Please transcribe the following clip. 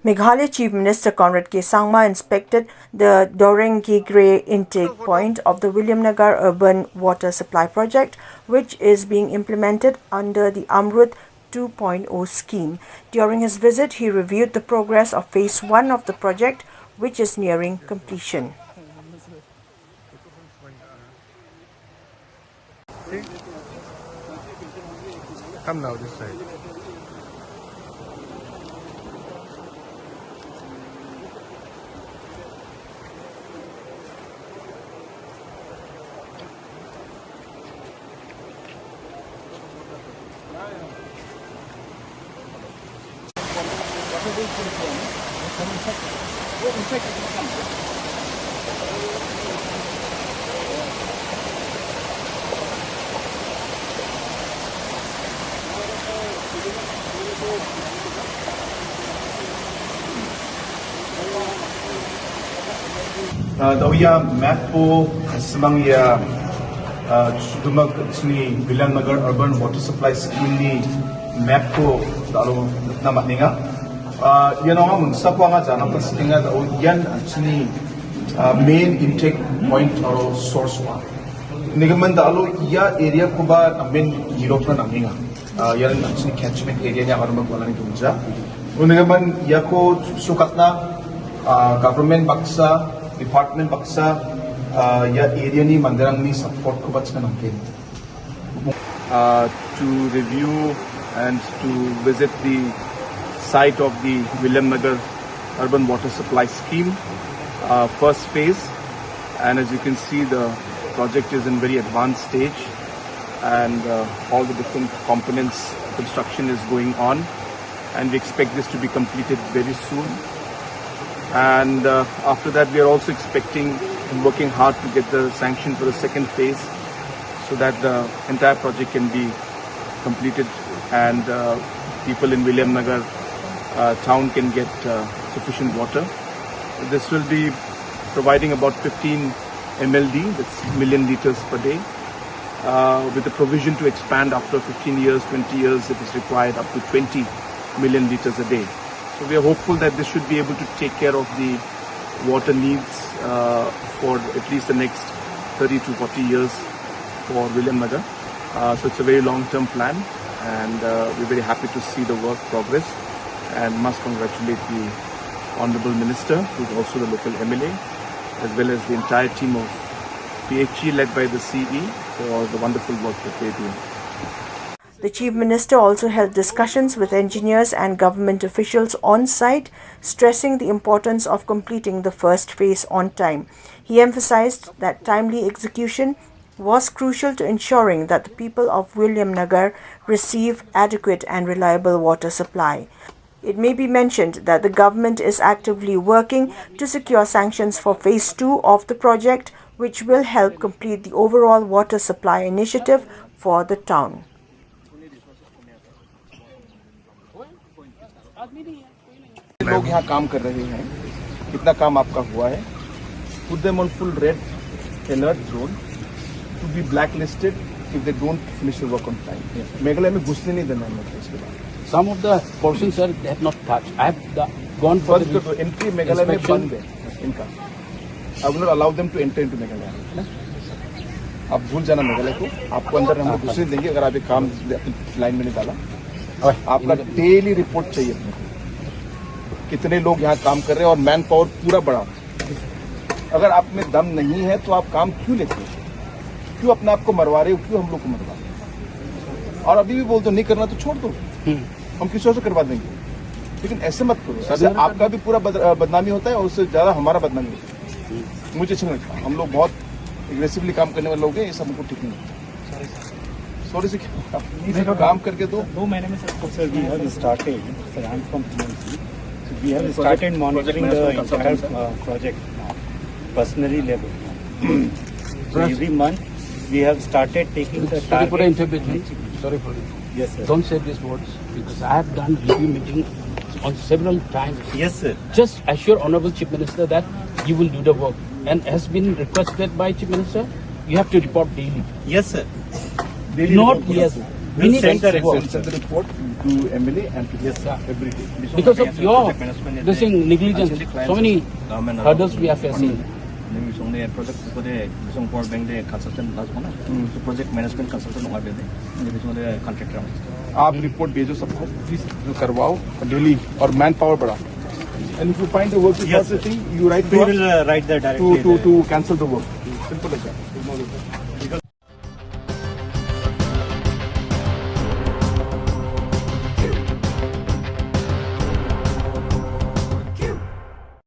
Meghalaya Chief Minister Conrad K. Sangma inspected the Doreng-Gigre intake point of the Williamnagar urban water supply project, which is being implemented under the Amrut 2.0 scheme. During his visit, he reviewed the progress of Phase 1 of the project, which is nearing completion. Come now this side. Dawya map po semang ya dumag sini Williamnagar urban water supply scheme ni map po dalo na matninga yan nga mun sa ko nga jana pa singa o yan sini main intake point or source one nigaman dalo ya area ko ba main Europe na naminga yan sini catchment area niya karon magwala ni tunja nigaman ya ko sukat na government baksa department baksa ya area ni mandarang ni support ko bats na nangkin to review and to visit the site of the Williamnagar urban water supply scheme first phase, and as you can see the project is in very advanced stage and all the different components construction is going on, and we expect this to be completed very soon. And after that, we are also expecting and working hard to get the sanction for the second phase so that the entire project can be completed and people in Williamnagar town can get sufficient water. This will be providing about 15 MLD, that's million liters per day, with the provision to expand after 15 years, 20 years, if it's required, up to 20 million liters a day. So we are hopeful that this should be able to take care of the water needs for at least the next 30 to 40 years for Williamnagar. So it's a very long-term plan, and we're very happy to see the work progress, and must congratulate the Honourable Minister, who is also the local MLA, as well as the entire team of PHE led by the CE for the wonderful work that they're doing. The Chief Minister also held discussions with engineers and government officials on site, stressing the importance of completing the first phase on time. He emphasized that timely execution was crucial to ensuring that the people of Williamnagar receive adequate and reliable water supply. It may be mentioned that the government is actively working to secure sanctions for Phase 2 of the project, which will help complete the overall water supply initiative for the town. लोग यहाँ काम कर रहे हैं, कितना काम आपका हुआ है, put them on full red alert zone to be blacklisted if they don't finish the work on time. Meghalaya में घुसने नहीं देना है इसके बाद. Some of the portions are they have not touched. I have gone for the entry Meghalaya में बंद है इनका. I will not allow them to enter into Meghalaya. आप भूल जाना मेघालय को, आपको अंदर हम घुसने देंगे अगर आप ये काम लाइन में नहीं डाला. आपका डेली रिपोर्ट चाहिए अपने को, कितने लोग यहाँ काम कर रहे हैं और मैन पावर पूरा बढ़ा. अगर आप में दम नहीं है तो आप काम क्यों लेते हो, क्यों अपने आप को मरवा रहे हो, क्यों हम लोग को मरवा रहे हो. और अभी भी बोल दो नहीं करना तो छोड़ दो, हम किसी और से करवा देंगे, लेकिन ऐसे मत करो. सर आपका भी पूरा बदनामी होता है और उससे ज्यादा हमारा बदनामी होता है. मुझे अच्छा नहीं लगता. हम लोग बहुत एग्रेसिवली काम करने वाले लोग हैं, ये सब हमको ठीक नहीं लगता. सॉरी से काम करके दो 2 महीने में sir we have started sir I am from PMC so we have started monitoring the entire project now personally level. So every month we have started taking the sorry for the intervention. Sorry for it. Yes sir. Don't say these words because I have done review meeting on several times. Yes sir. Just assure Honourable Chief Minister that you will do the work, and has been requested by Chief Minister, you have to report daily. Yes sir. Not yes. We need send the report. Send the report to MLA and to every day. because of your this thing negligence. So many hurdles we are facing. Project power bank consultant project management consultant contractor. आप report भेजो सबको please जो करवाओ daily और man power बढ़ाओ and if you find the work is not sitting you right We will write that directly. to cancel the work simple as that.